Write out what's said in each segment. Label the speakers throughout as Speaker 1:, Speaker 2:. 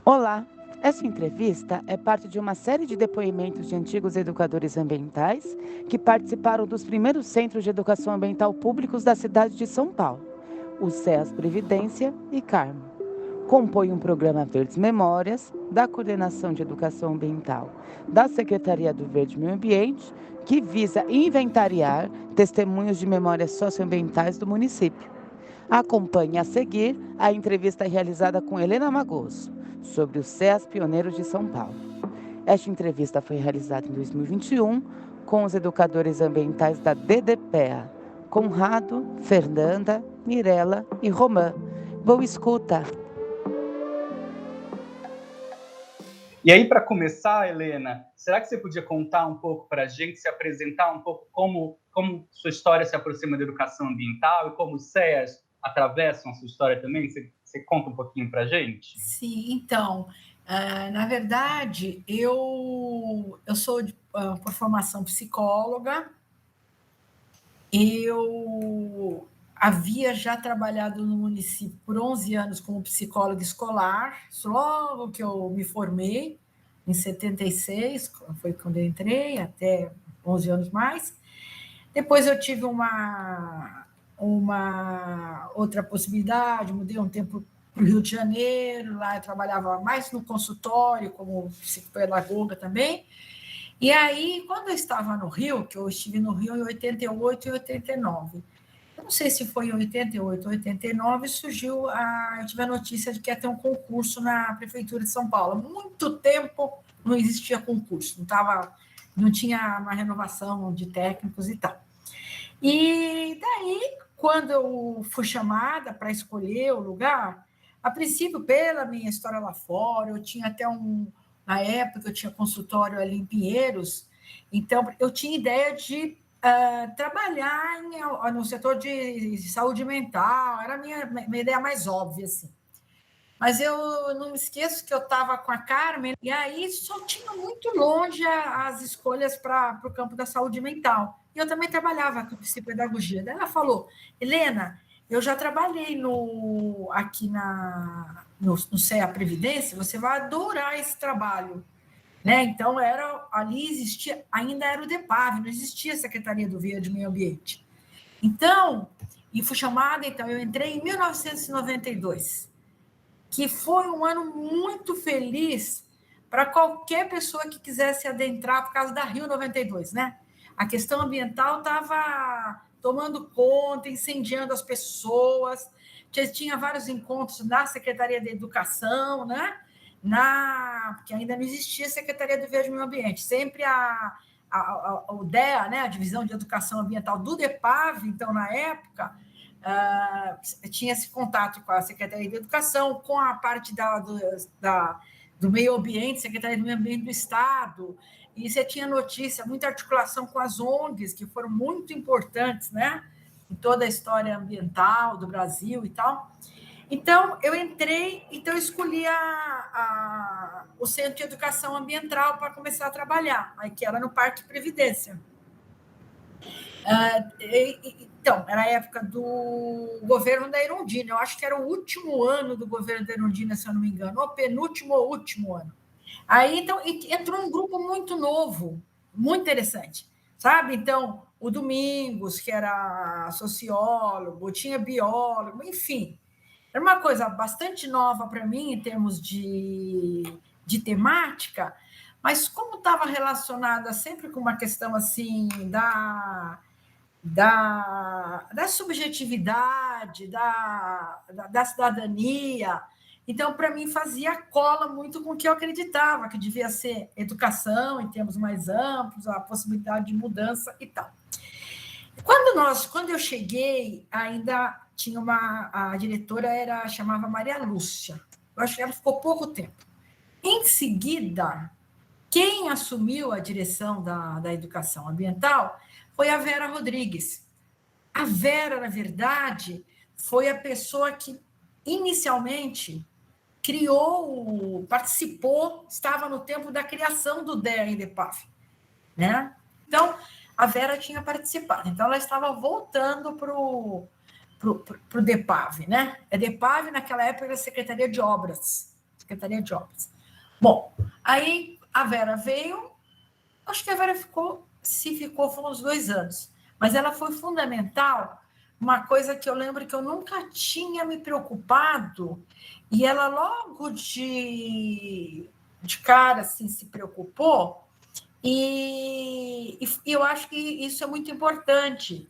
Speaker 1: Olá! Essa entrevista é parte de uma série de depoimentos de antigos educadores ambientais que participaram dos primeiros centros de educação ambiental públicos da cidade de São Paulo, o SEAS Previdência e Carmo. Compõe um programa Verdes Memórias, da Coordenação de Educação Ambiental da Secretaria do Verde e Meio Ambiente, que visa inventariar testemunhos de memórias socioambientais do município. Acompanhe a seguir a entrevista realizada com Helena Magoso, sobre os CEAs Pioneiros de São Paulo. Esta entrevista foi realizada em 2021 com os educadores ambientais da DDPEA, Conrado, Fernanda, Mirella e Romã. Boa escuta!
Speaker 2: E aí, para começar, Helena, será que você podia contar um pouco para a gente, se apresentar um pouco como sua história se aproxima da educação ambiental e como os CEAs atravessam a sua história também? Você conta um pouquinho para a gente?
Speaker 3: Sim, então, na verdade, eu sou, por formação, psicóloga. Eu havia já trabalhado no município por 11 anos como psicóloga escolar, logo que eu me formei, em 76, foi quando eu entrei, até 11 anos mais. Depois eu tive uma outra possibilidade, mudei um tempo para o Rio de Janeiro, lá eu trabalhava mais no consultório, como psicopedagoga também. E aí, quando eu estava no Rio, que eu estive no Rio em 88 e 89, eu não sei se foi em 88 ou 89, eu tive a notícia de que ia ter um concurso na Prefeitura de São Paulo. Há muito tempo não existia concurso, não tinha uma renovação de técnicos e tal. E daí, quando eu fui chamada para escolher o lugar, a princípio, pela minha história lá fora, eu tinha até na época, eu tinha consultório ali em Pinheiros, então eu tinha ideia de trabalhar no setor de saúde mental, era a minha ideia mais óbvia, assim. Mas eu não me esqueço que eu estava com a Carmen, e aí só tinha muito longe as escolhas para o campo da saúde mental. E eu também trabalhava com psicopedagogia. Daí ela falou, Helena, eu já trabalhei aqui no CEA Previdência, você vai adorar esse trabalho. Né? Então, ali existia, ainda era o DEPAV, não existia a Secretaria do Verde e Meio Ambiente. Então, e fui chamada, então, eu entrei em 1992, que foi um ano muito feliz para qualquer pessoa que quisesse adentrar por causa da Rio 92, né? A questão ambiental estava tomando conta, incendiando as pessoas, tinha vários encontros na Secretaria de Educação, né? Porque ainda não existia a Secretaria do Verde e Meio Ambiente, sempre o DEA, né? A Divisão de Educação Ambiental do DEPAV, então, na época, tinha esse contato com a Secretaria de Educação, com a parte do meio ambiente, Secretaria do Meio Ambiente do Estado, e você tinha notícia, muita articulação com as ONGs, que foram muito importantes, né, em toda a história ambiental do Brasil e tal. Então, eu entrei, então eu escolhi o Centro de Educação Ambiental para começar a trabalhar, aí, que era no Parque Previdência. Então, era a época do governo da Erundina, eu acho que era o último ano do governo da Erundina, se eu não me engano, ou penúltimo ou último ano. Aí, então, entrou um grupo muito novo, muito interessante, sabe? Então, o Domingos, que era sociólogo, tinha biólogo, enfim, era uma coisa bastante nova para mim, em termos de temática, mas como estava relacionada sempre com uma questão assim da subjetividade, da cidadania. Então, para mim, fazia cola muito com o que eu acreditava, que devia ser educação em termos mais amplos, a possibilidade de mudança e tal. Quando eu cheguei, ainda tinha a diretora chamava Maria Lúcia. Eu acho que ela ficou pouco tempo. Em seguida, quem assumiu a direção da educação ambiental foi a Vera Rodrigues. A Vera, na verdade, foi a pessoa que, inicialmente, participou, estava no tempo da criação do DEA em DEPAF, né? Então, a Vera tinha participado. Então, ela estava voltando para o DEPAV, né? A DEPAV, naquela época, era a Secretaria de Obras. Secretaria de Obras. Bom, aí a Vera veio, acho que a Vera ficou foram uns 2 anos, mas ela foi fundamental, uma coisa que eu lembro que eu nunca tinha me preocupado, e ela logo de cara assim, se preocupou, e eu acho que isso é muito importante,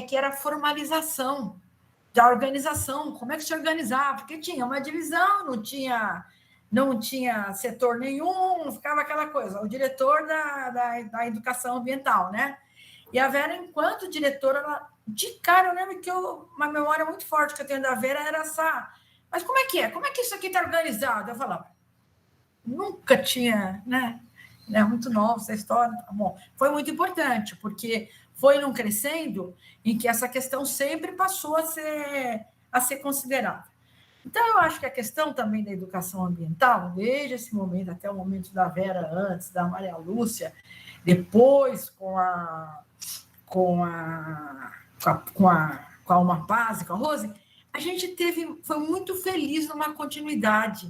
Speaker 3: que era a formalização da organização, como é que se organizava, porque tinha uma divisão, não tinha setor nenhum, ficava aquela coisa, o diretor da educação ambiental, né? E a Vera, enquanto diretora, ela, de cara, eu lembro que uma memória muito forte que eu tenho da Vera era essa, mas como é que é? Como é que isso aqui está organizado? Eu falava, nunca tinha, né? É muito nova essa história. Bom, foi muito importante, porque foi num crescendo em que essa questão sempre passou a ser considerada. Então, eu acho que a questão também da educação ambiental, desde esse momento até o momento da Vera, antes, da Maria Lúcia, depois com a Uma Paz e com a Rose, a gente foi muito feliz numa continuidade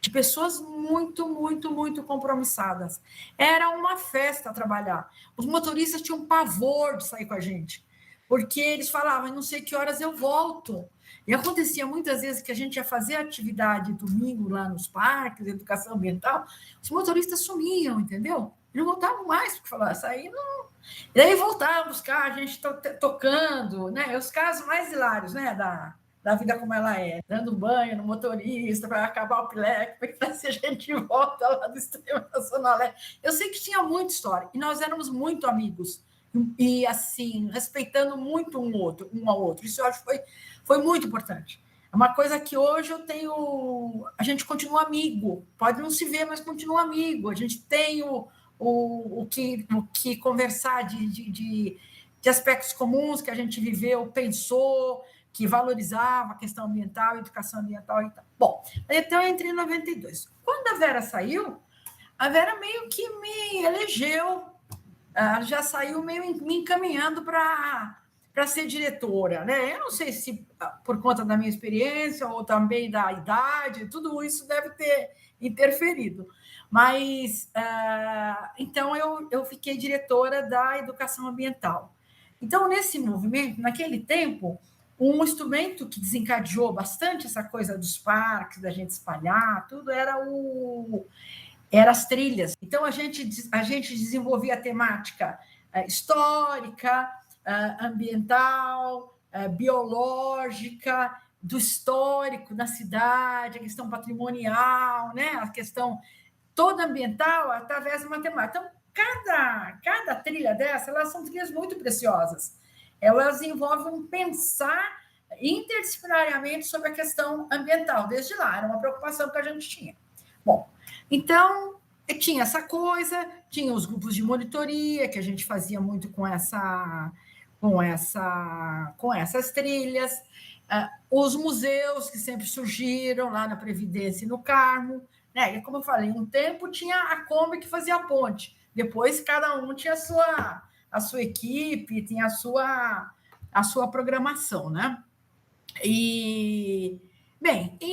Speaker 3: de pessoas muito, muito, muito compromissadas. Era uma festa trabalhar. Os motoristas tinham pavor de sair com a gente, porque eles falavam, não sei que horas eu volto. E acontecia muitas vezes que a gente ia fazer atividade domingo lá nos parques, educação ambiental, os motoristas sumiam, entendeu? E não voltavam mais, porque falavam, sair não. E aí voltavam os carros, a gente tocando, né? Os casos mais hilários, né? Da vida como ela é, dando banho no motorista para acabar o pileque, para trazer a gente de volta lá do Extremo Nacional. Eu sei que tinha muita história, e nós éramos muito amigos, e assim, respeitando muito um ao outro. Isso eu acho que foi muito importante. É uma coisa que hoje a gente continua amigo, pode não se ver, mas continua amigo, a gente tem o que conversar de aspectos comuns que a gente viveu, pensou, que valorizava a questão ambiental, educação ambiental e tal. Bom, então eu entrei em 92. Quando a Vera saiu, a Vera meio que me elegeu, já saiu meio me encaminhando para ser diretora, né? Eu não sei se por conta da minha experiência ou também da idade, tudo isso deve ter interferido. Mas, então, eu fiquei diretora da educação ambiental. Então, nesse movimento, naquele tempo, um instrumento que desencadeou bastante essa coisa dos parques, da gente espalhar, tudo era as trilhas. Então, a gente desenvolvia a temática histórica, ambiental, biológica, do histórico da cidade, a questão patrimonial, né? A questão toda ambiental através de uma temática. Então, cada trilha dessa, elas são trilhas muito preciosas. Elas envolvem um pensar interdisciplinariamente sobre a questão ambiental, desde lá, era uma preocupação que a gente tinha. Bom, então, tinha essa coisa, tinha os grupos de monitoria, que a gente fazia muito com essas trilhas, os museus que sempre surgiram lá na Previdência e no Carmo, né? E como eu falei, um tempo tinha a Kombi que fazia a ponte, depois cada um tinha a sua equipe, tinha a sua programação, né? E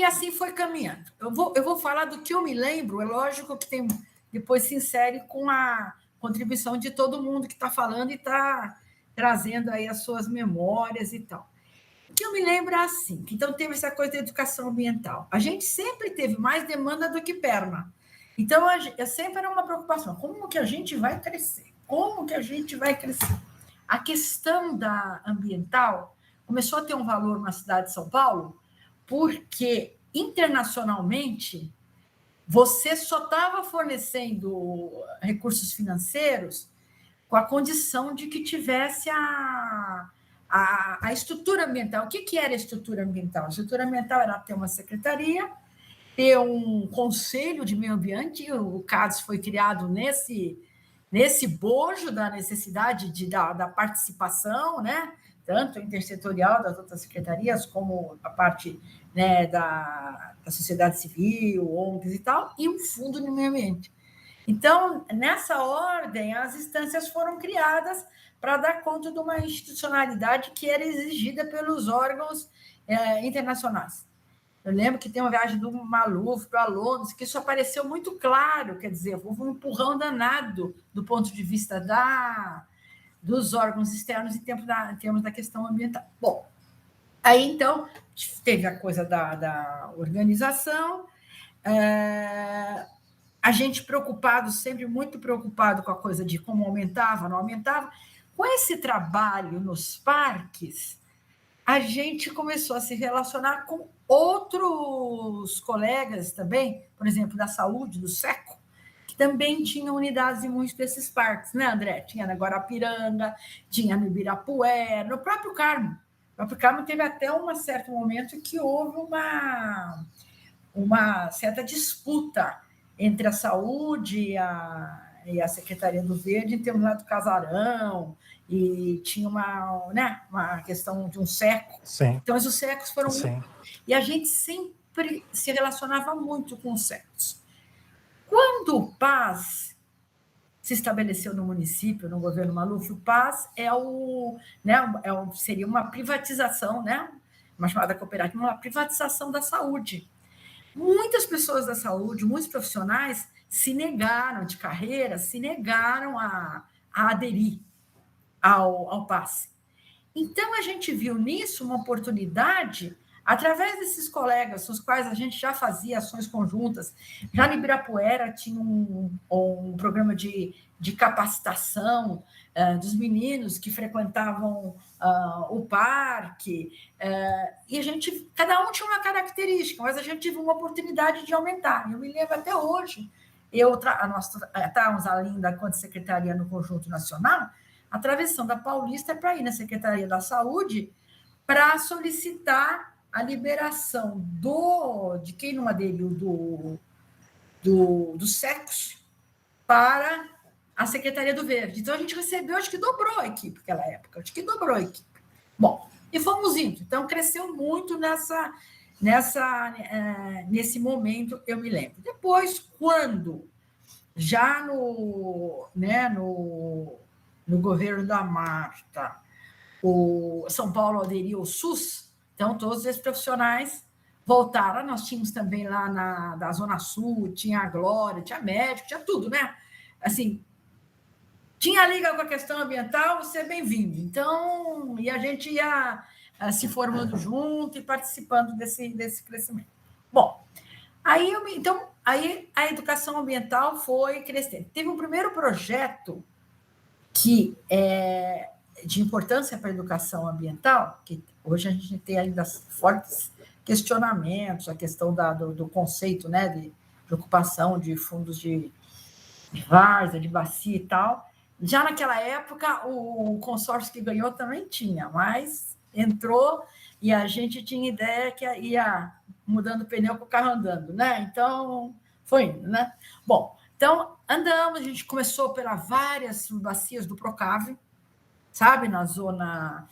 Speaker 3: assim foi caminhando. Eu vou falar do que eu me lembro, é lógico que depois se insere com a contribuição de todo mundo que está falando e está trazendo aí as suas memórias e tal. O que eu me lembro é assim, que então teve essa coisa da educação ambiental. A gente sempre teve mais demanda do que perna. Então, sempre era uma preocupação, como que a gente vai crescer? Como que a gente vai crescer? A questão da ambiental começou a ter um valor na cidade de São Paulo, porque internacionalmente você só estava fornecendo recursos financeiros com a condição de que tivesse a estrutura ambiental. O que era a estrutura ambiental? A estrutura ambiental era ter uma secretaria, ter um conselho de meio ambiente, o CADES foi criado nesse bojo da necessidade da participação, né? Tanto intersetorial das outras secretarias, como a parte, né, da sociedade civil, ONGs e tal, e um fundo de meio ambiente. Então, nessa ordem, as instâncias foram criadas para dar conta de uma institucionalidade que era exigida pelos órgãos internacionais. Eu lembro que tem uma viagem do Maluf para Londres, que isso apareceu muito claro, quer dizer, houve um empurrão danado do ponto de vista dos órgãos externos em termos da questão ambiental. Bom, aí, então, teve a coisa da organização, a gente preocupado, sempre muito preocupado com a coisa de como aumentava, não aumentava. Com esse trabalho nos parques, a gente começou a se relacionar com outros colegas também, por exemplo, da saúde, do SECO, que também tinham unidades em muitos desses parques, né, André? Tinha na Guarapiranga, tinha no Ibirapuera, no próprio Carmo. O próprio Carmo teve até um certo momento que houve uma certa disputa entre a saúde e a Secretaria do Verde em termos lá do casarão, e tinha uma questão de um SECO.
Speaker 4: Sim.
Speaker 3: Então, os SECOs foram...
Speaker 4: Sim.
Speaker 3: E a gente sempre se relacionava muito com os SECOs. Quando o PAS se estabeleceu no município, no governo Maluf, o PAS seria uma privatização, né? Uma chamada cooperativa, uma privatização da saúde. Muitas pessoas da saúde, muitos profissionais se negaram de carreira, se negaram a aderir ao PAS. Então, a gente viu nisso uma oportunidade, através desses colegas, com os quais a gente já fazia ações conjuntas. Já no Ibirapuera tinha um programa de capacitação dos meninos que frequentavam o parque, e a gente, cada um tinha uma característica, mas a gente teve uma oportunidade de aumentar. Eu me lembro até hoje, nós estávamos ali da Secretaria no Conjunto Nacional, atravessando a Paulista para ir na Secretaria da Saúde para solicitar a liberação de quem não aderiu do SECOS para a Secretaria do Verde. Então, a gente recebeu, acho que dobrou a equipe naquela época, Bom, e fomos indo. Então, cresceu muito nesse momento, eu me lembro. Depois, quando já no governo da Marta, o São Paulo aderiu ao SUS, então todos esses profissionais voltaram. Nós tínhamos também lá da Zona Sul, tinha a Glória, tinha médico, tinha tudo, né? Assim, tinha liga com a questão ambiental, você é bem-vindo. Então, e a gente ia se formando junto e participando desse crescimento. Bom, aí a educação ambiental foi crescendo. Teve um primeiro projeto que é de importância para a educação ambiental, que hoje a gente tem ainda fortes questionamentos, a questão do conceito, né, de ocupação de fundos de várzea, de bacia e tal. Já naquela época, o consórcio que ganhou também tinha, mas entrou e a gente tinha ideia que ia mudando o pneu com o carro andando, né? Então, foi indo, né? Bom, então, andamos, a gente começou pelas várias bacias do Procave, sabe? Na zona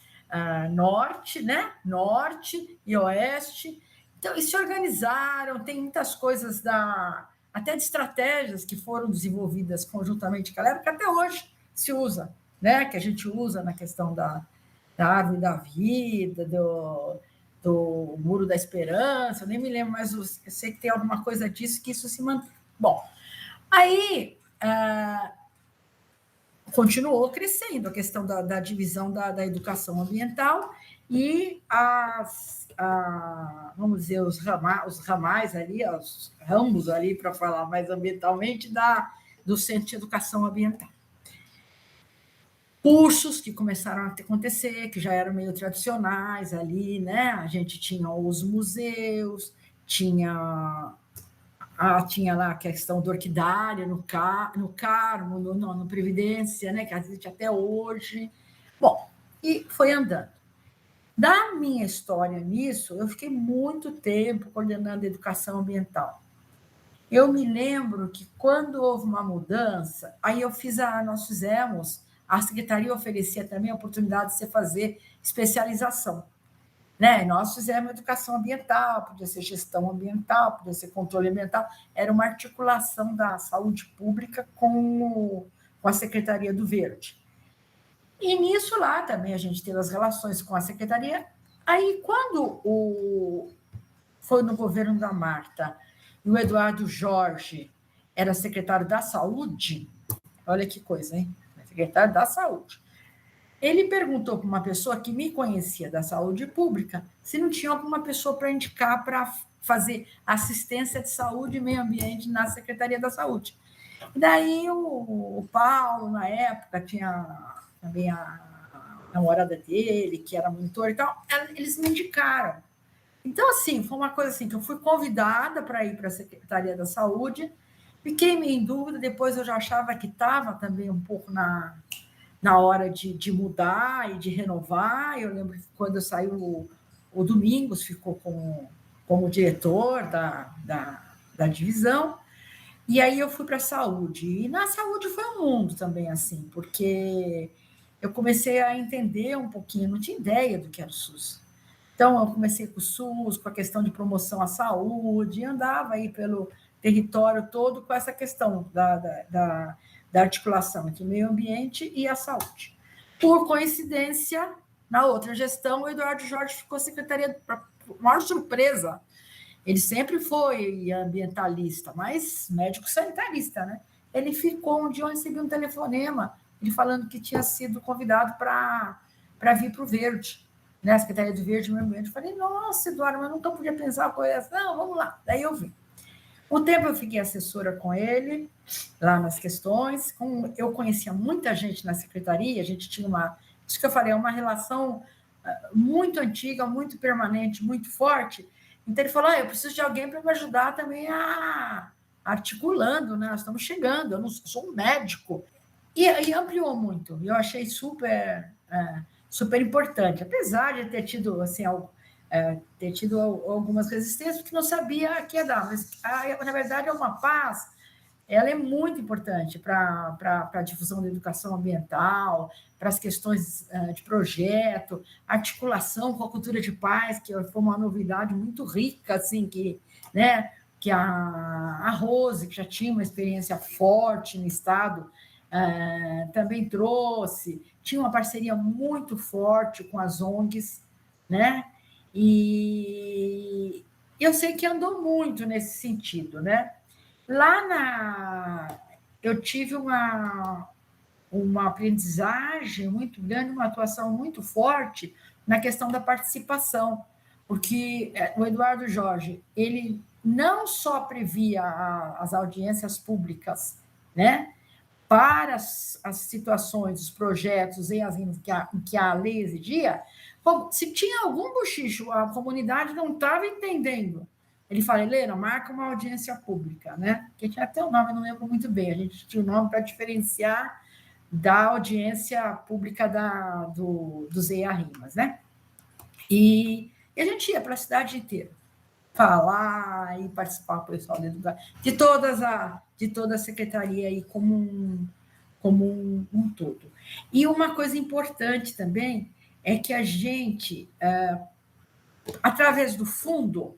Speaker 3: norte, né? Norte e oeste. Então, eles se organizaram, tem muitas coisas até de estratégias que foram desenvolvidas conjuntamente com a época, que até hoje se usa, né? Que a gente usa na questão da árvore da vida, do Muro da Esperança, eu nem me lembro, mas eu sei que tem alguma coisa disso, que isso se mantém. Bom, aí continuou crescendo a questão da divisão da educação ambiental e vamos dizer, os ramais ali, os ramos ali, para falar mais ambientalmente, do Centro de Educação Ambiental. Cursos que começaram a acontecer, que já eram meio tradicionais ali, né? A gente tinha os museus, tinha lá a questão do orquidária no Carmo, no Previdência, né? Que existe até hoje. Bom, e foi andando. Da minha história nisso, eu fiquei muito tempo coordenando a educação ambiental. Eu me lembro que quando houve uma mudança, aí nós fizemos, a Secretaria oferecia também a oportunidade de você fazer especialização, né? Nós fizemos educação ambiental, podia ser gestão ambiental, podia ser controle ambiental, era uma articulação da saúde pública com a Secretaria do Verde. E nisso lá também a gente teve as relações com a Secretaria. Aí, quando foi no governo da Marta, e o Eduardo Jorge era secretário da Saúde, olha que coisa, hein? Secretário da Saúde. Ele perguntou para uma pessoa que me conhecia da saúde pública se não tinha alguma pessoa para indicar para fazer assistência de saúde e meio ambiente na Secretaria da Saúde. E daí o Paulo, na época, tinha também a namorada dele, que era monitor e tal, eles me indicaram. Então, assim, foi uma coisa assim, que eu fui convidada para ir para a Secretaria da Saúde, fiquei meio em dúvida, depois eu já achava que estava também um pouco na hora de mudar e de renovar. Eu lembro que quando saiu o Domingos, ficou como diretor da divisão, e aí eu fui para a saúde. E na saúde foi um mundo também, assim, porque eu comecei a entender um pouquinho, não tinha ideia do que era o SUS. Então, eu comecei com o SUS, com a questão de promoção à saúde, e andava aí pelo território todo com essa questão da articulação entre o meio ambiente e a saúde. Por coincidência, na outra gestão, o Eduardo Jorge ficou secretaria, para maior surpresa. Ele sempre foi ambientalista, mas médico sanitarista, né? Ele ficou, um dia eu recebi um telefonema, ele falando que tinha sido convidado para vir para o Verde, né? A Secretaria do Verde e Meio Ambiente. Eu falei, nossa, Eduardo, mas nunca podia pensar uma coisa assim. Não, vamos lá. Daí eu vim. Um tempo eu fiquei assessora com ele, lá nas questões. Eu conhecia muita gente na secretaria, a gente tinha isso que eu falei, uma relação muito antiga, muito permanente, muito forte. Então ele falou, eu preciso de alguém para me ajudar também articulando, né? Nós estamos chegando, eu não sou um médico. E ampliou muito, eu achei super importante, apesar de ter tido, assim, ter tido algumas resistências, porque não sabia que ia dar, mas, na verdade, uma paz, ela é muito importante para a difusão da educação ambiental, para as questões de projeto, articulação com a cultura de paz, que foi uma novidade muito rica, assim, né, que a Rose, que já tinha uma experiência forte no Estado, também trouxe, tinha uma parceria muito forte com as ONGs, né? E eu sei que andou muito nesse sentido, né? Eu tive uma aprendizagem muito grande, uma atuação muito forte na questão da participação, porque o Eduardo Jorge, ele não só previa as audiências públicas, né, para as situações, os projetos em que a lei exigia, se tinha algum bochicho, a comunidade não estava entendendo. Ele fala, Helena, marca uma audiência pública, né? Que tinha até o nome, eu não lembro muito bem, a gente tinha o nome para diferenciar da audiência pública dos EA-RIMAS, né? E a gente ia para a cidade inteira falar e participar com o pessoal de toda a secretaria aí como um todo. E uma coisa importante também é que a gente, através do fundo,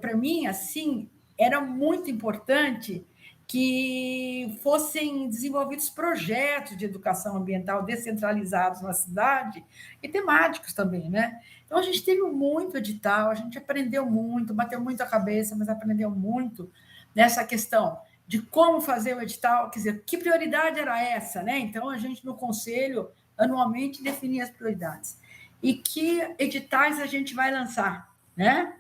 Speaker 3: para mim, assim, era muito importante que fossem desenvolvidos projetos de educação ambiental descentralizados na cidade e temáticos também, né? Então, a gente teve muito edital, a gente aprendeu muito, bateu muito a cabeça, mas aprendeu muito nessa questão de como fazer o edital, quer dizer, que prioridade era essa, né? Então, a gente, no conselho, anualmente, definia as prioridades. E que editais a gente vai lançar, né?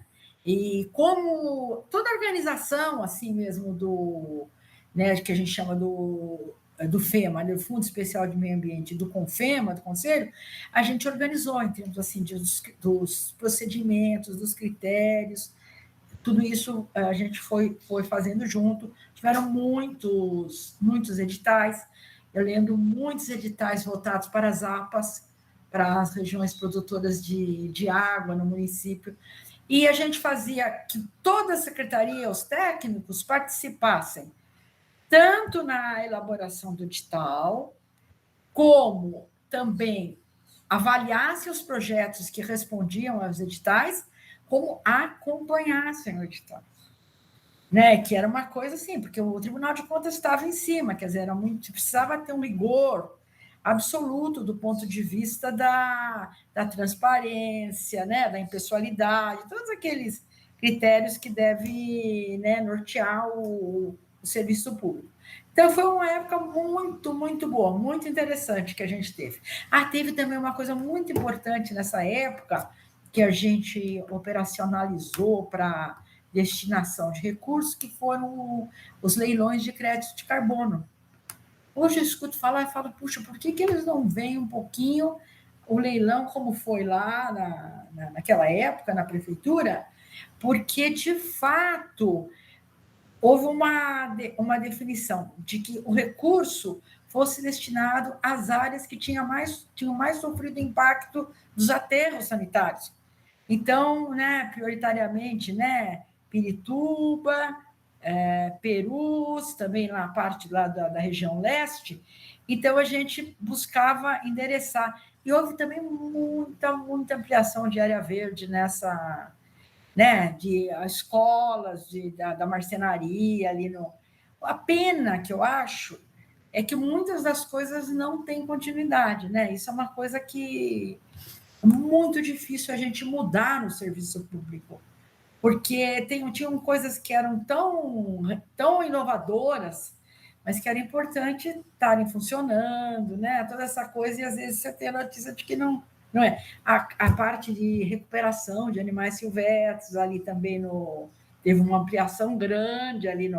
Speaker 3: E como toda organização, assim mesmo, né, que a gente chama do FEMA, do Fundo Especial de Meio Ambiente, do CONFEMA, do Conselho, a gente organizou em termos assim, dos procedimentos, dos critérios, tudo isso a gente foi fazendo junto. Tiveram muitos editais, eu lembro muitos editais voltados para as APAs, para as regiões produtoras de água no município, e a gente fazia que toda a secretaria, os técnicos, participassem tanto na elaboração do edital, como também avaliassem os projetos que respondiam aos editais, como acompanhassem o edital. Né? Que era uma coisa assim, porque o Tribunal de Contas estava em cima, quer dizer, precisava ter um rigor, absoluto do ponto de vista da transparência, né, da impessoalidade, todos aqueles critérios que devem, né, nortear o serviço público. Então, foi uma época muito, muito boa, muito interessante que a gente teve. Teve também uma coisa muito importante nessa época, que a gente operacionalizou para destinação de recursos, que foram os leilões de crédito de carbono. Hoje eu escuto falar e falo, puxa, por que eles não veem um pouquinho o leilão como foi lá naquela época, na prefeitura? Porque, de fato, houve uma definição de que o recurso fosse destinado às áreas que tinham mais sofrido impacto dos aterros sanitários. Então, né, prioritariamente, né, Pirituba, Perus, também lá a parte lá da região leste. Então, a gente buscava endereçar. E houve também muita ampliação de área verde nessa, né, de escolas, da marcenaria ali no. A pena que eu acho é que muitas das coisas não têm continuidade, né? Isso é uma coisa que é muito difícil a gente mudar no serviço público, porque tinham coisas que eram tão inovadoras, mas que era importante estarem funcionando, né? Toda essa coisa, e às vezes você tem a notícia de que não é. A parte de recuperação de animais silvestres, ali também teve uma ampliação grande ali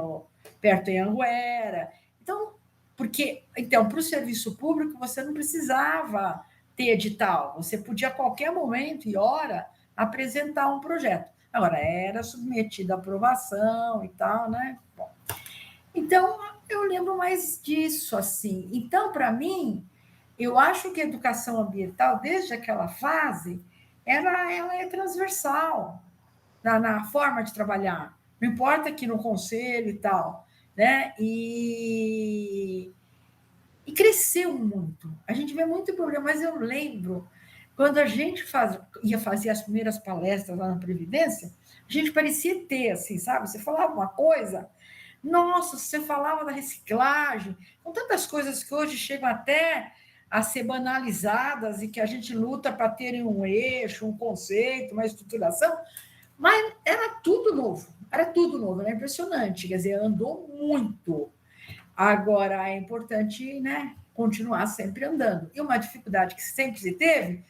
Speaker 3: perto em Anguera. Então, para o serviço público, você não precisava ter edital, você podia a qualquer momento e hora apresentar um projeto. Agora, era submetido à aprovação e tal, né? Bom, então, eu lembro mais disso, assim. Então, para mim, eu acho que a educação ambiental, desde aquela fase, ela é transversal na forma de trabalhar. Não importa que no conselho e tal, né? E cresceu muito. A gente vê muito problema, mas eu lembro quando a gente ia fazer as primeiras palestras lá na Previdência, a gente parecia ter, assim, sabe? Você falava uma coisa, nossa, você falava da reciclagem, com tantas coisas que hoje chegam até a ser banalizadas e que a gente luta para terem um eixo, um conceito, uma estruturação, mas era tudo novo, era impressionante, quer dizer, andou muito. Agora, é importante, né, continuar sempre andando. E uma dificuldade que sempre se teve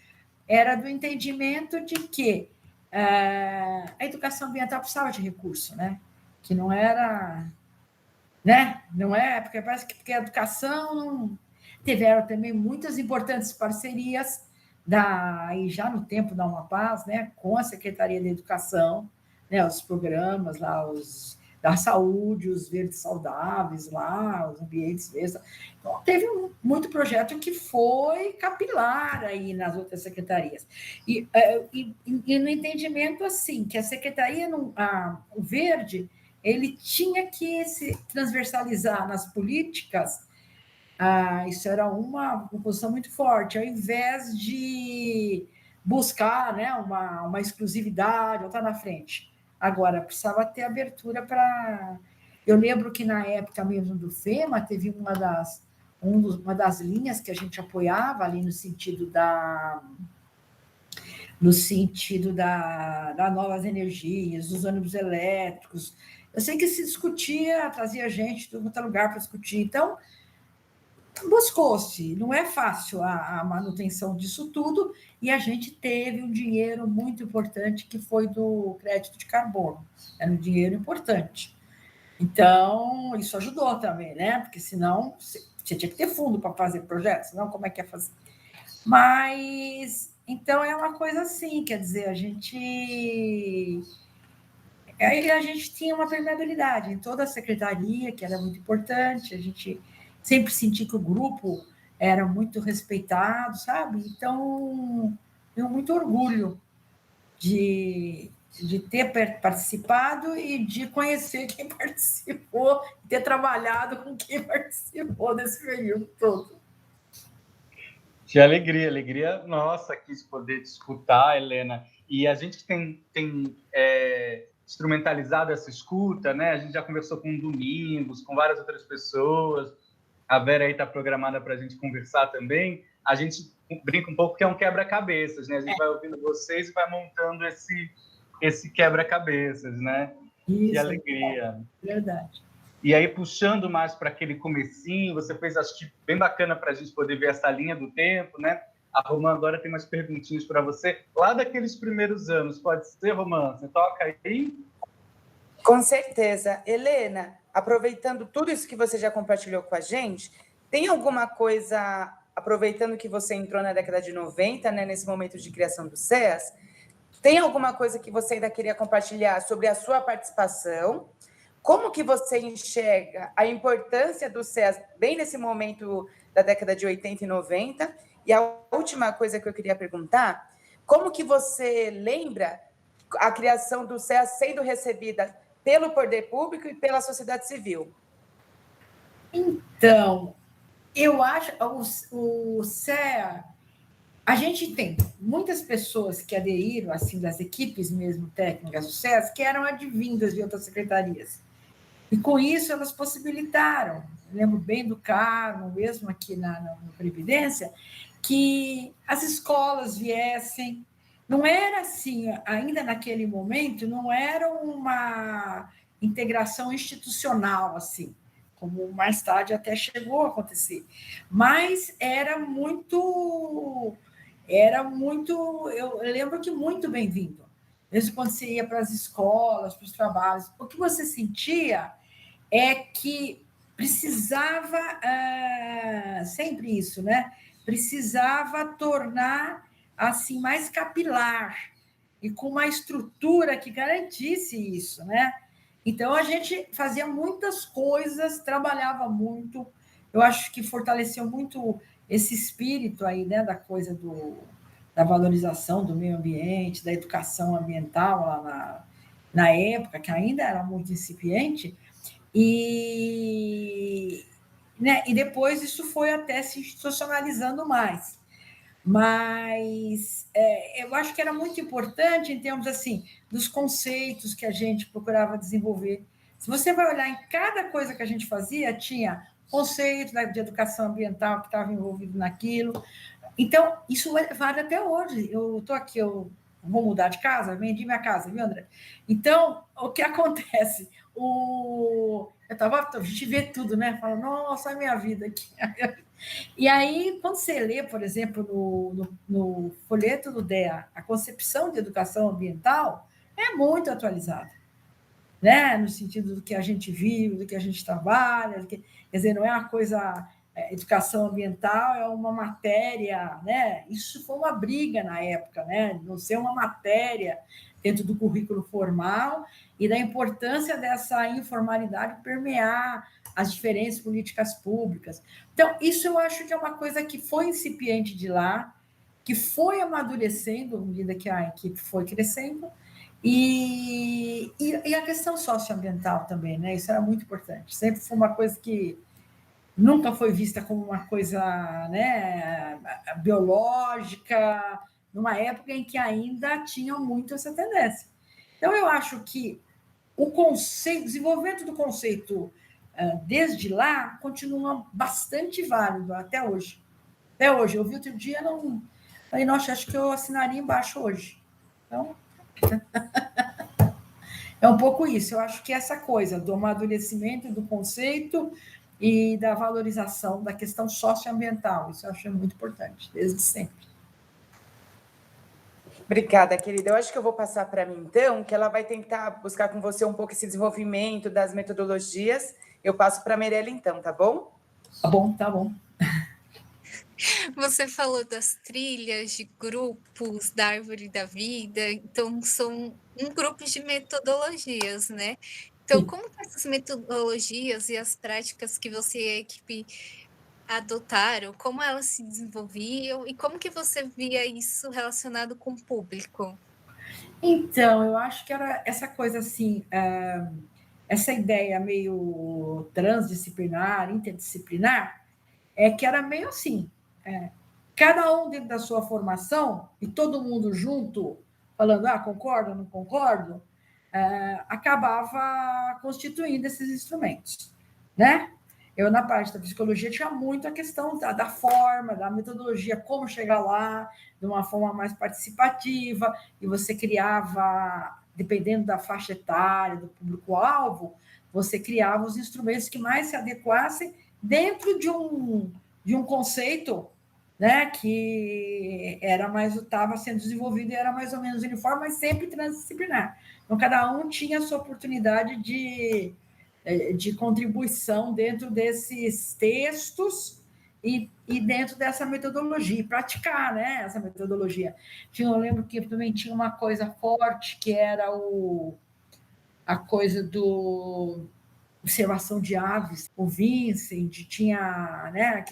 Speaker 3: era do entendimento de que a educação ambiental precisava de recurso, né? Que não era, né? Não é, porque parece que a educação não... Tiveram também muitas importantes parcerias e já no tempo da Amapaz, né, com a Secretaria de Educação, né, os programas lá, da saúde, os verdes saudáveis lá, os ambientes verdes. Então, teve muito projeto que foi capilar aí nas outras secretarias. E no entendimento, assim, que a secretaria, o verde, ele tinha que se transversalizar nas políticas. Isso era uma posição muito forte, ao invés de buscar, né, uma exclusividade, ou estar na frente. Agora, precisava ter abertura para... Eu lembro que, na época mesmo do FEMA, teve uma das linhas que a gente apoiava ali no sentido das novas energias, dos ônibus elétricos. Eu sei que se discutia, trazia gente de outro lugar para discutir. Então, buscou-se, não é fácil a manutenção disso tudo, e a gente teve um dinheiro muito importante que foi do crédito de carbono, era um dinheiro importante. Então, isso ajudou também, né? Porque senão você tinha que ter fundo para fazer projetos, senão como é que ia fazer? Mas, então, é uma coisa assim, quer dizer, a gente tinha uma permeabilidade em toda a secretaria, que era muito importante, a gente sempre senti que o grupo era muito respeitado, sabe? Então, tenho muito orgulho de ter participado e de conhecer quem participou, ter trabalhado com quem participou desse período todo.
Speaker 2: Que alegria nossa aqui de poder discutir, Helena. E a gente tem instrumentalizado essa escuta, né? A gente já conversou com Domingos, com várias outras pessoas, a Vera aí está programada para a gente conversar também. A gente brinca um pouco que é um quebra-cabeças, né? A gente vai ouvindo vocês e vai montando esse quebra-cabeças, né?
Speaker 3: Isso,
Speaker 2: que alegria.
Speaker 3: Verdade.
Speaker 2: E aí, puxando mais para aquele comecinho, você fez, acho que, bem bacana para a gente poder ver essa linha do tempo, né? A Romã agora tem umas perguntinhas para você, lá daqueles primeiros anos. Pode ser, Romã? Você toca aí?
Speaker 1: Com certeza. Helena, aproveitando tudo isso que você já compartilhou com a gente, tem alguma coisa, aproveitando que você entrou na década de 90, né, nesse momento de criação do SEAS, tem alguma coisa que você ainda queria compartilhar sobre a sua participação? Como que você enxerga a importância do SEAS bem nesse momento da década de 80 e 90? E a última coisa que eu queria perguntar, como que você lembra a criação do SEAS sendo recebida pelo poder público e pela sociedade civil?
Speaker 3: Então, eu acho o SEA, a gente tem muitas pessoas que aderiram, assim, das equipes mesmo técnicas do SES, que eram advindas de outras secretarias. E com isso elas possibilitaram, lembro bem do Carmo, mesmo aqui na Previdência, que as escolas viessem. Não era assim, ainda naquele momento, não era uma integração institucional, assim, como mais tarde até chegou a acontecer. Mas eu lembro que muito bem-vindo. Mesmo quando você ia para as escolas, para os trabalhos, o que você sentia é que precisava, sempre isso, né? Precisava tornar assim mais capilar e com uma estrutura que garantisse isso, né? Então a gente fazia muitas coisas, trabalhava muito. Eu acho que fortaleceu muito esse espírito aí, né, da coisa da valorização do meio ambiente, da educação ambiental lá na época, que ainda era muito incipiente, né, e depois isso foi até se institucionalizando mais. Mas eu acho que era muito importante em termos assim dos conceitos que a gente procurava desenvolver. Se você vai olhar em cada coisa que a gente fazia, tinha conceito de educação ambiental que estava envolvido naquilo. Então, isso vale até hoje. Eu estou aqui, eu vou mudar de casa, vendi minha casa, viu, André? Então, o que acontece? A gente vê tudo, né? Fala, nossa, a minha vida aqui. E aí, quando você lê, por exemplo, no folheto do DEA, a concepção de educação ambiental é muito atualizada, né? No sentido do que a gente vive, do que a gente trabalha, quer dizer, não é uma coisa. Educação ambiental é uma matéria, né? Isso foi uma briga na época, né? Não ser uma matéria dentro do currículo formal e da importância dessa informalidade permear as diferentes políticas públicas. Então, isso eu acho que é uma coisa que foi incipiente de lá, que foi amadurecendo à medida que a equipe foi crescendo, e a questão socioambiental também, né? Isso era muito importante. Sempre foi uma coisa que nunca foi vista como uma coisa, né, biológica, numa época em que ainda tinham muito essa tendência. Então, eu acho que o desenvolvimento do conceito desde lá continua bastante válido até hoje. Até hoje. Eu vi outro dia, não. Falei, nossa, acho que eu assinaria embaixo hoje. Então, é um pouco isso. Eu acho que essa coisa do amadurecimento do conceito e da valorização da questão socioambiental, isso eu acho muito importante, desde sempre.
Speaker 1: Obrigada, querida. Eu acho que eu vou passar para mim, então, que ela vai tentar buscar com você um pouco esse desenvolvimento das metodologias. Eu passo para a Mirella, então, tá bom?
Speaker 3: Tá bom, tá bom.
Speaker 4: Você falou das trilhas, de grupos, da árvore da vida, então são grupos de metodologias, né? Então,
Speaker 3: Sim.
Speaker 4: como que essas metodologias e as práticas que você e a equipe adotaram, como elas se desenvolviam e como que você via isso relacionado com o público?
Speaker 3: Então, eu acho que era essa coisa assim, essa ideia meio transdisciplinar, interdisciplinar, que era meio assim, cada um dentro da sua formação e todo mundo junto, falando, concordo, não concordo, acabava constituindo esses instrumentos, né? Eu, na parte da psicologia, tinha muito a questão da forma, da metodologia, como chegar lá, de uma forma mais participativa, e você criava, dependendo da faixa etária, do público-alvo, você criava os instrumentos que mais se adequassem dentro de um conceito, né, que estava sendo desenvolvido e era mais ou menos uniforme, mas sempre transdisciplinar. Então, cada um tinha a sua oportunidade de contribuição dentro desses textos e dentro dessa metodologia, e praticar, né, essa metodologia. Eu lembro que também tinha uma coisa forte, que era a coisa do observação de aves. O Vincent tinha, né,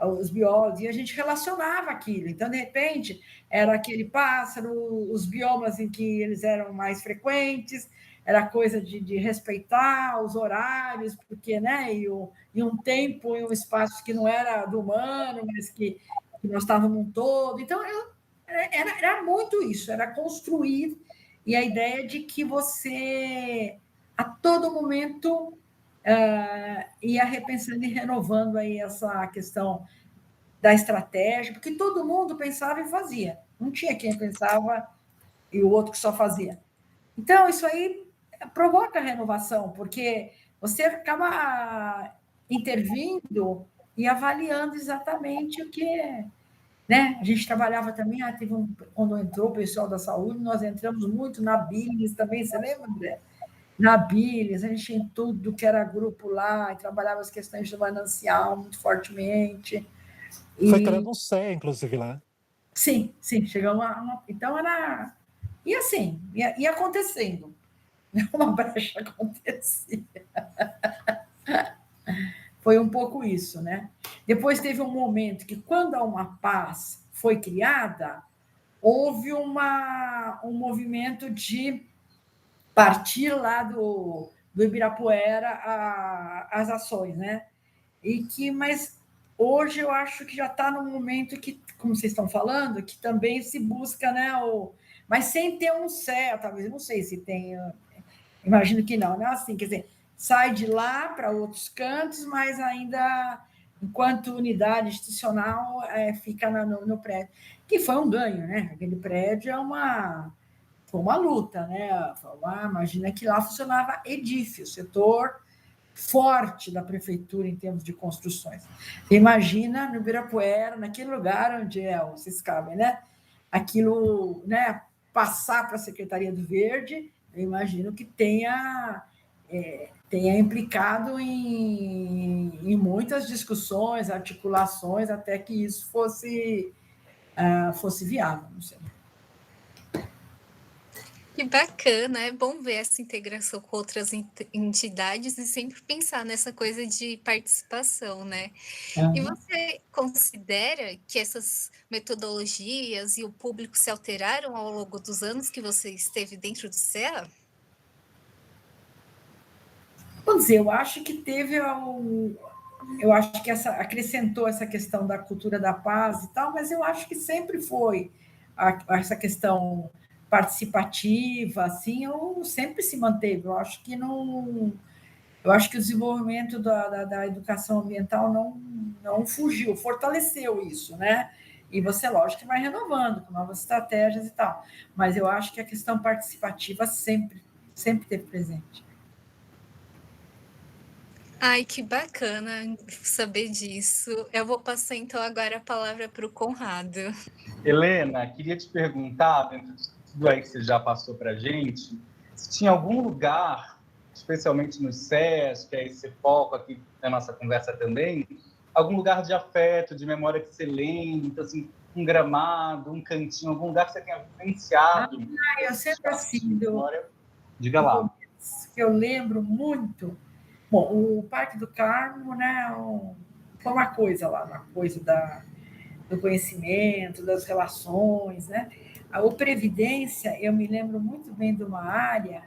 Speaker 3: os biólogos, e a gente relacionava aquilo. Então, de repente, era aquele pássaro, os biomas em que eles eram mais frequentes, era coisa de respeitar os horários, porque, né, e um tempo e um espaço que não era do humano, mas que nós estávamos um todo. Então, era muito isso, era construir, e a ideia de que você, a todo momento, ia repensando e renovando aí essa questão da estratégia, porque todo mundo pensava e fazia. Não tinha quem pensava e o outro que só fazia. Então, isso aí provoca renovação, porque você acaba intervindo e avaliando exatamente o que é. Né? A gente trabalhava também, quando entrou o pessoal da saúde, nós entramos muito na Bilis também, você lembra, André? Na Bilis, a gente tinha tudo que era grupo lá, e trabalhava as questões do manancial muito fortemente.
Speaker 5: Foi criando um CEA, inclusive, lá.
Speaker 3: Sim, chegamos a. Então, era. E assim, ia acontecendo. Uma brecha acontecia. Foi um pouco isso, né? Depois teve um momento que, quando a Uma Paz foi criada, houve um movimento de partir lá do Ibirapuera as ações, né? Mas hoje eu acho que já está num momento que, como vocês estão falando, que também se busca, né? Mas sem ter um CEA, talvez, eu não sei se tem, imagino que não, né? Assim, quer dizer, sai de lá para outros cantos, mas ainda, enquanto unidade institucional, fica no prédio, que foi um ganho, né? Aquele prédio foi uma luta, né? Imagina que lá funcionava edifício, setor forte da prefeitura em termos de construções. Você imagina no Ibirapuera, naquele lugar onde o Ciscabe, né? Aquilo, né? Passar para a Secretaria do Verde, eu imagino que tenha implicado em muitas discussões, articulações, até que isso fosse viável, não sei.
Speaker 4: Que bacana, é bom ver essa integração com outras entidades e sempre pensar nessa coisa de participação, né? E você considera que essas metodologias e o público se alteraram ao longo dos anos que você esteve dentro do CEA?
Speaker 3: Vamos dizer, eu acho que eu acho que acrescentou essa questão da cultura da paz e tal, mas eu acho que sempre foi essa questão participativa, assim, ou sempre se manteve. Eu acho que não. Eu acho que o desenvolvimento da educação ambiental não fugiu, fortaleceu isso, né? E você, lógico, que vai renovando com novas estratégias e tal. Mas eu acho que a questão participativa sempre teve presente.
Speaker 4: Ai, que bacana saber disso. Eu vou passar, então, agora a palavra para o Conrado.
Speaker 2: Helena, queria te perguntar, dentro de tudo aí que você já passou para a gente, se tinha algum lugar, especialmente no SESC, que é esse foco aqui da nossa conversa também, algum lugar de afeto, de memória que você lembra, então, assim, um gramado, um cantinho, algum lugar que você tenha vivenciado.
Speaker 3: Eu sempre assim,
Speaker 2: diga lá.
Speaker 3: Que eu lembro muito. Bom, o Parque do Carmo, né, foi uma coisa lá, uma coisa do conhecimento, das relações, né? O Previdência, eu me lembro muito bem de uma área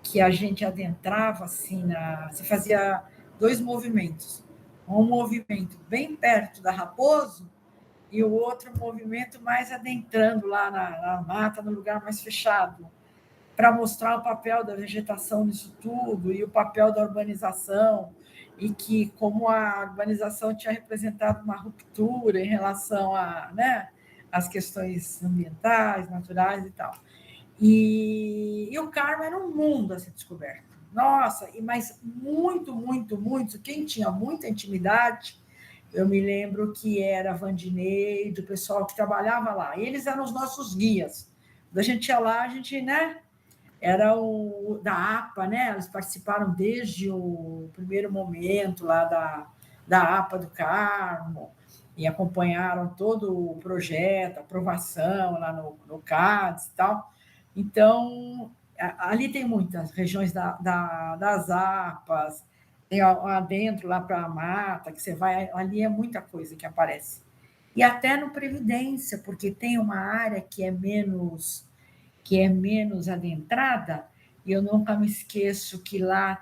Speaker 3: que a gente adentrava assim, se fazia 2 movimentos. Um movimento bem perto da Raposo e o outro movimento mais adentrando lá na mata, no lugar mais fechado. para mostrar o papel da vegetação nisso tudo e o papel da urbanização, e que como a urbanização tinha representado uma ruptura em relação a, né, as questões ambientais, naturais e tal. E o Carmo era um mundo a ser descoberto. Nossa, mas muito, muito, muito. Quem tinha muita intimidade, eu me lembro que era a Vandinei, do pessoal que trabalhava lá. Eles eram os nossos guias. Quando a gente ia lá, a gente, né? Era o da APA, né? Eles participaram desde o primeiro momento lá da APA do Carmo e acompanharam todo o projeto, a aprovação lá no CADES e tal. Então, ali tem muitas regiões das APAs, tem adentro lá para a mata, que você vai, ali é muita coisa que aparece. E até no Previdência, porque tem uma área que é menos adentrada, e eu nunca me esqueço que lá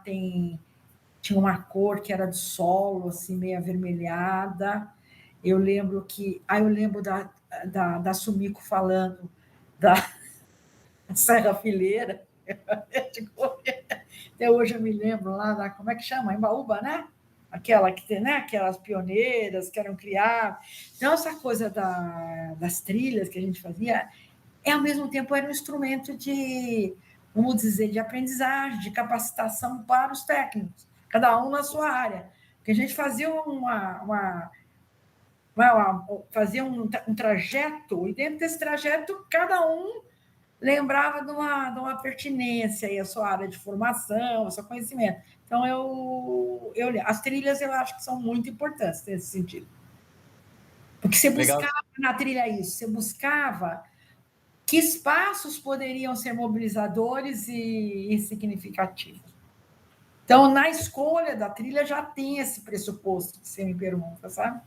Speaker 3: tinha uma cor que era de solo, assim, meio avermelhada. Eu lembro da Sumiko falando da Serra Fileira. Até hoje eu me lembro lá como é que chama? Embaúba, né? Aquela que tem, né? Aquelas pioneiras que eram criadas. Então, essa coisa das trilhas que a gente fazia, ao mesmo tempo era um instrumento de, vamos dizer, de aprendizagem, de capacitação para os técnicos, cada um na sua área. Porque a gente fazia fazia um trajeto, e dentro desse trajeto, cada um lembrava de uma pertinência aí, a sua área de formação, o seu conhecimento. Então, as trilhas eu acho que são muito importantes nesse sentido. Porque você buscava na trilha isso, você buscava que espaços poderiam ser mobilizadores e significativos. Então, na escolha da trilha já tem esse pressuposto que você me pergunta, sabe?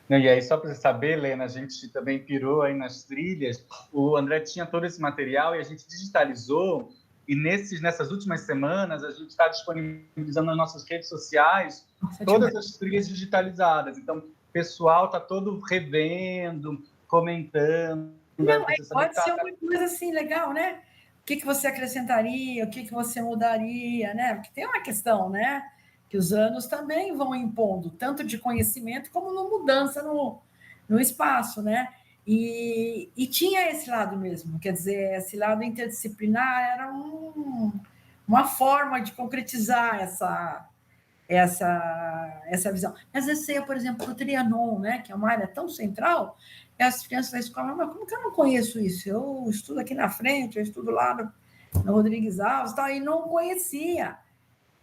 Speaker 2: Não, e aí, só para você saber, Helena, a gente também pirou aí nas trilhas. O André tinha todo esse material e a gente digitalizou. E nessas últimas semanas, a gente está disponibilizando nas nossas redes sociais todas as trilhas digitalizadas. Então, o pessoal está todo revendo, comentando.
Speaker 3: Não, pode ser uma coisa assim legal, né? O que você acrescentaria, o que você mudaria, né? Porque tem uma questão, né? Que os anos também vão impondo, tanto de conhecimento como na mudança no espaço, né? E tinha esse lado mesmo, quer dizer, esse lado interdisciplinar era uma forma de concretizar essa visão. Às vezes você ia, por exemplo, para o Trianon, né, que é uma área tão central, e as crianças da escola, mas como que eu não conheço isso? Eu estudo aqui na frente, eu estudo lá no Rodrigues Alves, tal, e não conhecia.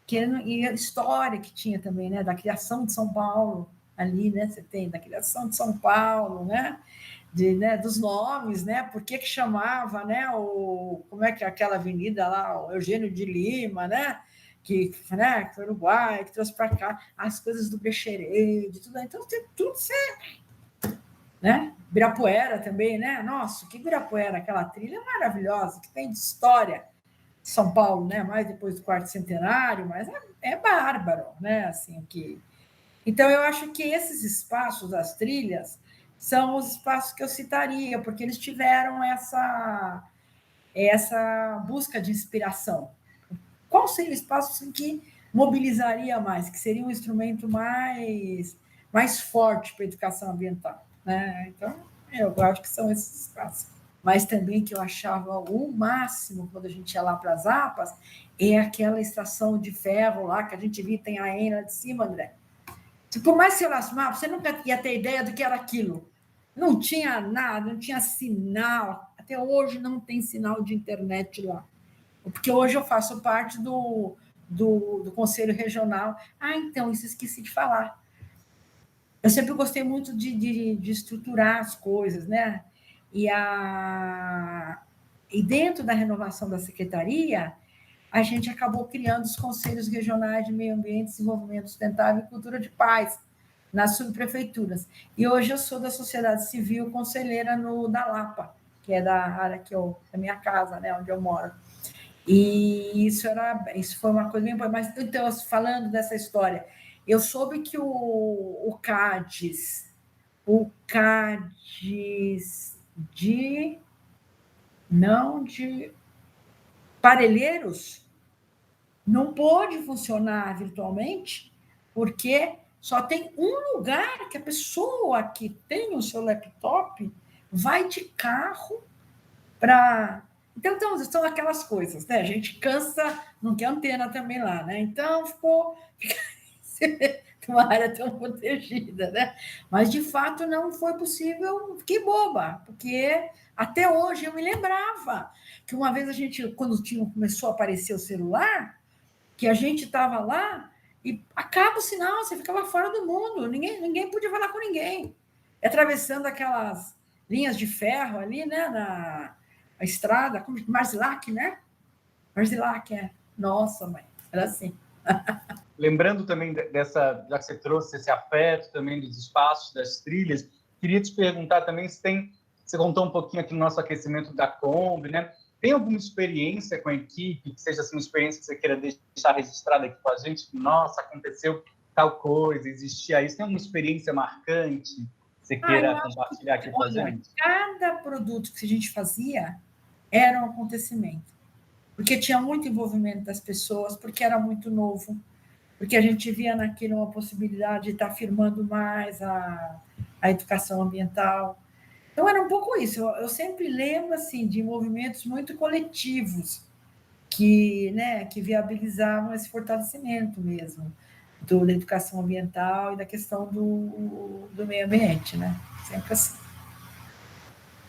Speaker 3: E a história que tinha também, né, da criação de São Paulo, ali, né, você tem da criação de São Paulo, né, dos nomes, né, por que chamava, né, como é que é aquela avenida lá, o Eugênio de Lima, né, que foi Uruguai, que trouxe para cá as coisas do Brecheret, de tudo. Então, tem tudo certo. Né? Ibirapuera também, né? Nossa, que Ibirapuera, aquela trilha maravilhosa, que tem de história de São Paulo, né? Mais depois do quarto centenário, mas é bárbaro, né? Assim, Então, eu acho que esses espaços das trilhas são os espaços que eu citaria, porque eles tiveram essa busca de inspiração. Qual seria o espaço em que mobilizaria mais, que seria um instrumento mais forte para a educação ambiental? Né? Então, eu acho que são esses espaços. Mas também que eu achava o máximo, quando a gente ia lá para as APAs, é aquela estação de ferro lá, que a gente via, tem a ENA de cima, André. Por mais que você olhasse o mapa, você nunca ia ter ideia do que era aquilo. Não tinha nada, não tinha sinal. Até hoje não tem sinal de internet lá. Porque hoje eu faço parte do Conselho Regional. Então, isso esqueci de falar. Eu sempre gostei muito de estruturar as coisas, né? E dentro da renovação da secretaria, a gente acabou criando os Conselhos Regionais de Meio Ambiente, Desenvolvimento Sustentável e Cultura de Paz, nas subprefeituras. E hoje eu sou da sociedade civil conselheira da Lapa, que é da área da minha casa, né, onde eu moro. E isso foi uma coisa bem boa. Mas, então, falando dessa história, eu soube que o CADES de... Não de... Parelheiros não pôde funcionar virtualmente, porque só tem um lugar que a pessoa que tem o seu laptop vai de carro para... Então, são aquelas coisas, né? A gente cansa, não quer antena também lá, né? Então, ficou uma área tão protegida, né? Mas, de fato, não foi possível. Fiquei boba, porque até hoje eu me lembrava que uma vez a gente, quando começou a aparecer o celular, que a gente estava lá e acaba o sinal, você ficava fora do mundo, ninguém podia falar com ninguém. Atravessando aquelas linhas de ferro ali, né, na estrada, como Marzilac, né? Marzilac, Nossa, mãe, era assim.
Speaker 2: Lembrando também dessa, já que você trouxe esse afeto também dos espaços, das trilhas, queria te perguntar também se tem, você contou um pouquinho aqui no nosso aquecimento da Kombi, né? Tem alguma experiência com a equipe, que seja assim, uma experiência que você queira deixar registrada aqui com a gente? Nossa, aconteceu tal coisa, existia isso. Tem alguma experiência marcante que você queira compartilhar aqui com a gente?
Speaker 3: Cada produto que a gente fazia era um acontecimento, porque tinha muito envolvimento das pessoas, porque era muito novo, porque a gente via naquilo uma possibilidade de estar afirmando mais a educação ambiental. Então, era um pouco isso. Eu sempre lembro assim, de movimentos muito coletivos que viabilizavam esse fortalecimento mesmo da educação ambiental e da questão do meio ambiente, né? Sempre assim.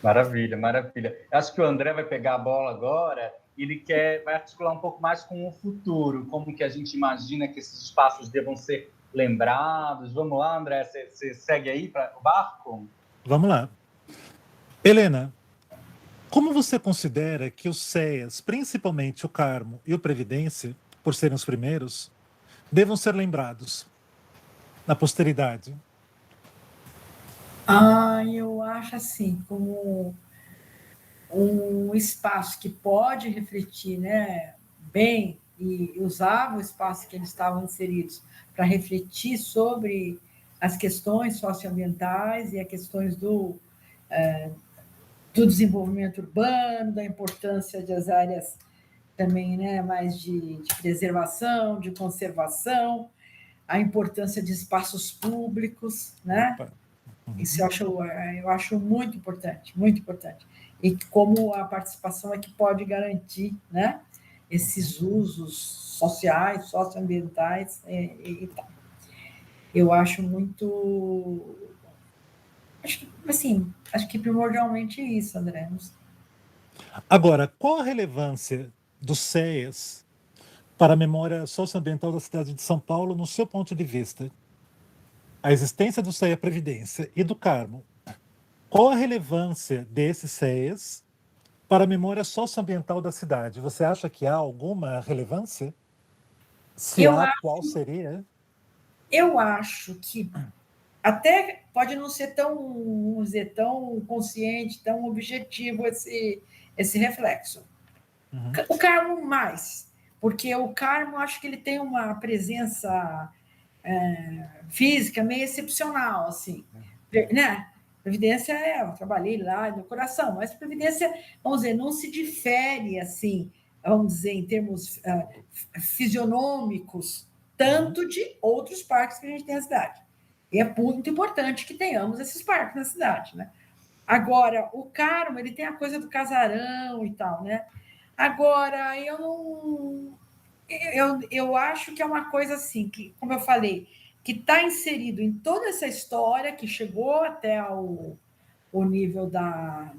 Speaker 2: Maravilha, maravilha. Acho que o André vai pegar a bola agora e ele vai articular um pouco mais com o futuro, como que a gente imagina que esses espaços devam ser lembrados. Vamos lá, André, você segue aí para o barco?
Speaker 5: Vamos lá. Helena, como você considera que os CEAs, principalmente o Carmo e o Previdência, por serem os primeiros, devam ser lembrados na posteridade?
Speaker 3: Eu acho assim, como um espaço que pode refletir, né, bem, e usava o espaço que eles estavam inseridos para refletir sobre as questões socioambientais e as questões do desenvolvimento urbano, da importância das áreas também, né, mais de preservação, de conservação, a importância de espaços públicos, né? Isso eu acho muito importante, muito importante. E como a participação é que pode garantir, né, esses usos sociais, socioambientais e tal. Eu acho muito... Acho que primordialmente isso, André.
Speaker 5: Agora, qual a relevância dos CEAs para a memória socioambiental da cidade de São Paulo, no seu ponto de vista? A existência do CEA Previdência e do Carmo, qual a relevância desses CEAs para a memória socioambiental da cidade? Você acha que há alguma relevância? Se há, qual seria?
Speaker 3: Eu acho que até pode não ser tão, vamos dizer, tão consciente, tão objetivo esse reflexo.
Speaker 5: Uhum.
Speaker 3: O Carmo mais, porque o Carmo acho que ele tem uma presença física meio excepcional, assim, né? Previdência eu trabalhei lá no coração, mas Previdência, vamos dizer, não se difere assim, vamos dizer, em termos fisionômicos, tanto de outros parques que a gente tem na cidade. E é muito importante que tenhamos esses parques na cidade, né? Agora, o Carmo, ele tem a coisa do casarão e tal, né? Agora, eu acho que é uma coisa assim, que, como eu falei, que está inserido em toda essa história, que chegou até o nível da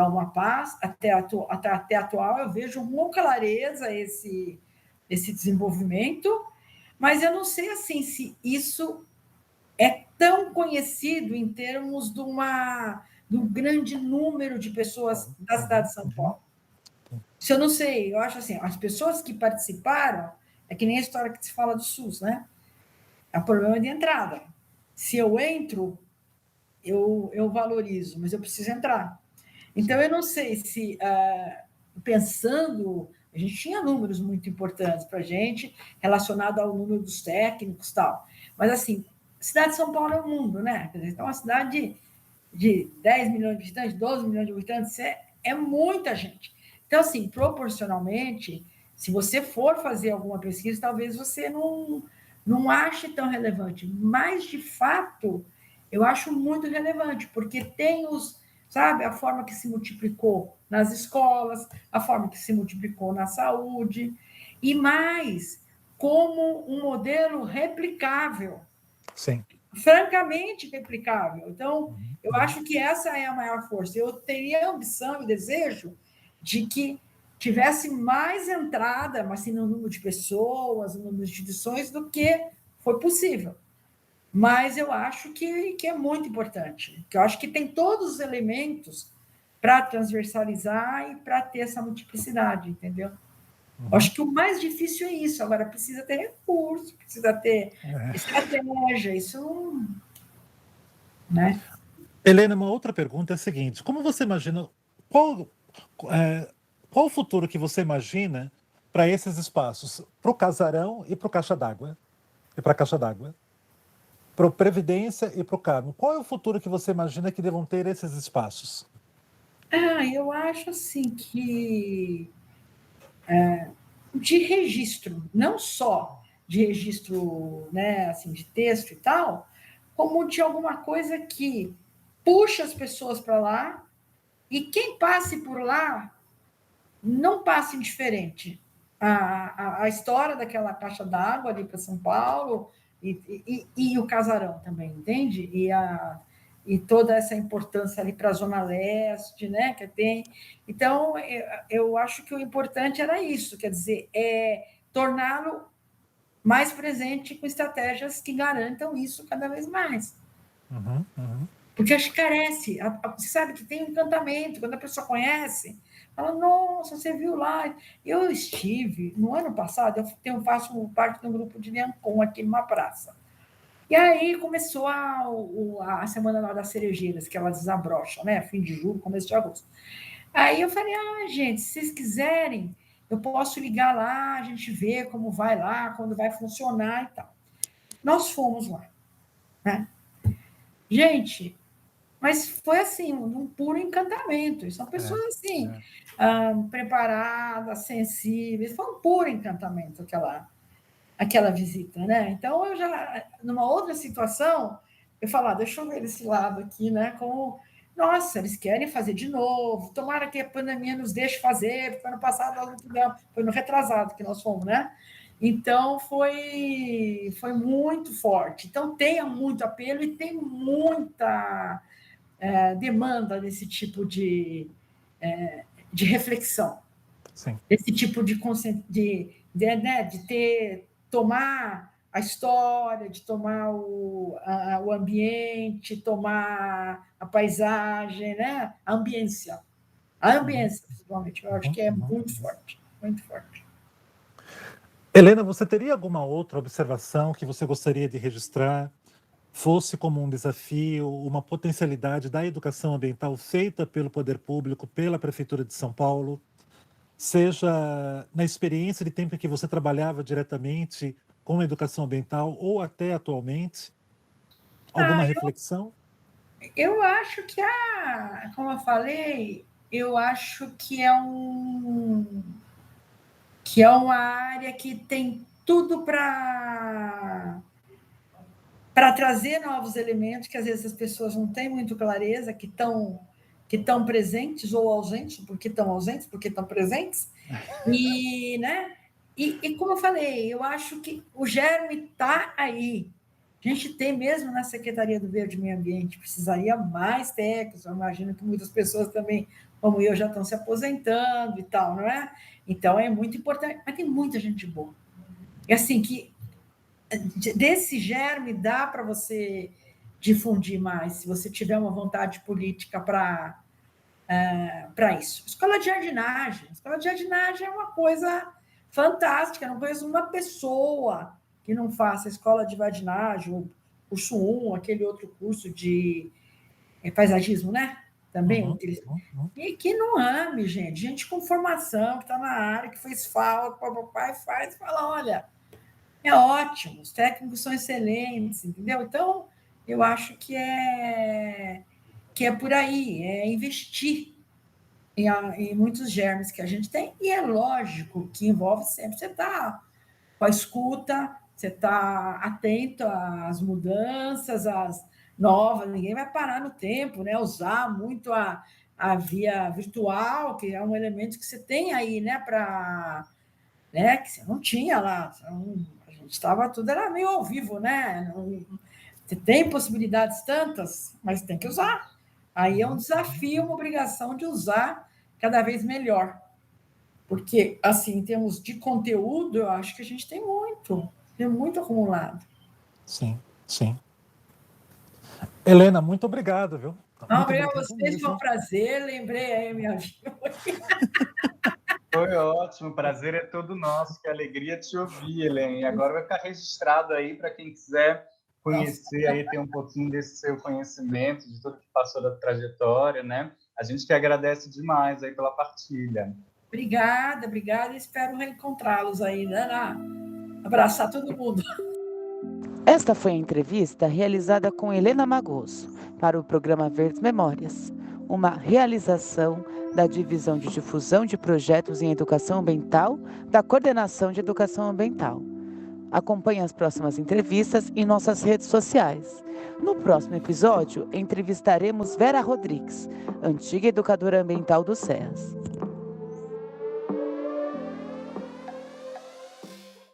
Speaker 3: Uma Paz, até atual, eu vejo com clareza esse desenvolvimento, mas eu não sei assim se isso é tão conhecido em termos de um grande número de pessoas da cidade de São Paulo. Isso eu não sei, eu acho assim, as pessoas que participaram, é que nem a história que se fala do SUS, né? É o problema de entrada. Se eu entro, eu valorizo, mas eu preciso entrar. Então, eu não sei se, pensando, a gente tinha números muito importantes para a gente, relacionado ao número dos técnicos e tal, mas, assim, a cidade de São Paulo é um mundo, né? Então, uma cidade de 10 milhões de habitantes, 12 milhões de habitantes, é muita gente. Então, assim, proporcionalmente, se você for fazer alguma pesquisa, talvez você não ache tão relevante, mas, de fato, eu acho muito relevante, porque tem sabe, a forma que se multiplicou nas escolas, a forma que se multiplicou na saúde, e mais, como um modelo replicável.
Speaker 5: Sim.
Speaker 3: Francamente replicável. Então, eu acho que essa é a maior força. Eu teria a ambição e desejo de que tivesse mais entrada, mas assim, no número de pessoas, no número de instituições, do que foi possível. Mas eu acho que é muito importante, que eu acho que tem todos os elementos para transversalizar e para ter essa multiplicidade, entendeu? Acho que o mais difícil é isso. Agora, precisa ter recurso, precisa ter estratégia, isso não... Né?
Speaker 5: Helena, uma outra pergunta é a seguinte: como você imagina, qual o futuro que você imagina para esses espaços, para o Casarão e para o Caixa d'Água, e para a Caixa d'Água, para o Previdência e para o Carmo? Qual é o futuro que você imagina que devam ter esses espaços?
Speaker 3: Eu acho assim que de registro, não só de registro, né, assim, de texto e tal, como de alguma coisa que puxa as pessoas para lá e quem passe por lá não passe indiferente. A história daquela caixa d'água ali para São Paulo e o Casarão também, entende? E toda essa importância ali para a Zona Leste, né, que tem. Então, eu acho que o importante era isso, quer dizer, torná-lo mais presente com estratégias que garantam isso cada vez mais. Porque acho que carece. Você sabe que tem um encantamento, quando a pessoa conhece, fala, nossa, você viu lá. Eu estive, no ano passado, eu faço parte de um grupo de Leancon aqui numa praça. E aí começou a Semana lá das Cerejeiras, que ela desabrocha, né? Fim de julho, começo de agosto. Aí eu falei, gente, se vocês quiserem, eu posso ligar lá, a gente vê como vai lá, quando vai funcionar e tal. Nós fomos lá, né? Gente, mas foi assim, um puro encantamento. E são pessoas assim, preparadas, sensíveis, foi um puro encantamento aquela visita, né? Então, eu já, numa outra situação, eu falo, deixa eu ver esse lado aqui, né? Como, nossa, eles querem fazer de novo, tomara que a pandemia nos deixe fazer, porque ano passado nós não tivemos, foi no retrasado que nós fomos, né? Então, foi muito forte. Então, tem muito apelo e tem muita demanda desse tipo de reflexão.
Speaker 5: Sim.
Speaker 3: Esse tipo de tomar a história, de tomar o ambiente, tomar a paisagem, né? A ambiência, principalmente, eu acho que é muito forte, muito forte.
Speaker 5: Helena, você teria alguma outra observação que você gostaria de registrar, fosse como um desafio, uma potencialidade da educação ambiental feita pelo poder público, pela Prefeitura de São Paulo, seja na experiência de tempo em que você trabalhava diretamente com a educação ambiental ou até atualmente? Alguma reflexão?
Speaker 3: Eu acho que, como eu falei, eu acho que é uma área que tem tudo para trazer novos elementos que às vezes as pessoas não têm muito clareza, que estão presentes ou ausentes, porque estão presentes. E, né? E como eu falei, eu acho que o germe está aí. A gente tem mesmo na Secretaria do Verde e Meio Ambiente, precisaria mais técnicos, eu imagino que muitas pessoas também, como eu, já estão se aposentando e tal, não é? Então, é muito importante, mas tem muita gente boa. E assim, que desse germe dá para você difundir mais, se você tiver uma vontade política para isso. Escola de jardinagem é uma coisa fantástica, eu não conheço uma pessoa que não faça escola de jardinagem, o curso 1, aquele outro curso de paisagismo, né? Também, e que não ame, gente com formação, que está na área, que fez falta, papai faz, fala, olha, é ótimo, os técnicos são excelentes, entendeu? Então, eu acho que é por aí, é investir e muitos germes que a gente tem, e é lógico que envolve sempre você estar com a escuta, você está atento às mudanças, às novas, ninguém vai parar no tempo, né? Usar muito a via virtual, que é um elemento que você tem aí, né, né, que você não tinha lá, a gente estava tudo, era meio ao vivo, né? Você tem possibilidades tantas, mas tem que usar. Aí é um desafio, uma obrigação de usar cada vez melhor. Porque, assim, em termos de conteúdo, eu acho que a gente tem muito acumulado.
Speaker 5: Sim, sim. Helena, muito obrigado, viu?
Speaker 3: Não, obrigado a vocês, foi um prazer, lembrei aí a minha vida.
Speaker 2: Foi ótimo, o prazer é todo nosso, que alegria te ouvir, Helena. E agora vai ficar registrado aí para quem quiser conhecer, aí ter um pouquinho desse seu conhecimento, de tudo que passou da trajetória, né? A gente que agradece demais aí pela partilha.
Speaker 3: Obrigada, espero reencontrá-los aí, né? Abraçar todo mundo.
Speaker 1: Esta foi a entrevista realizada com Helena Magoso para o programa Verdes Memórias, uma realização da Divisão de Difusão de Projetos em Educação Ambiental da Coordenação de Educação Ambiental. Acompanhe as próximas entrevistas em nossas redes sociais. No próximo episódio, entrevistaremos Vera Rodrigues, antiga educadora ambiental do SEAS.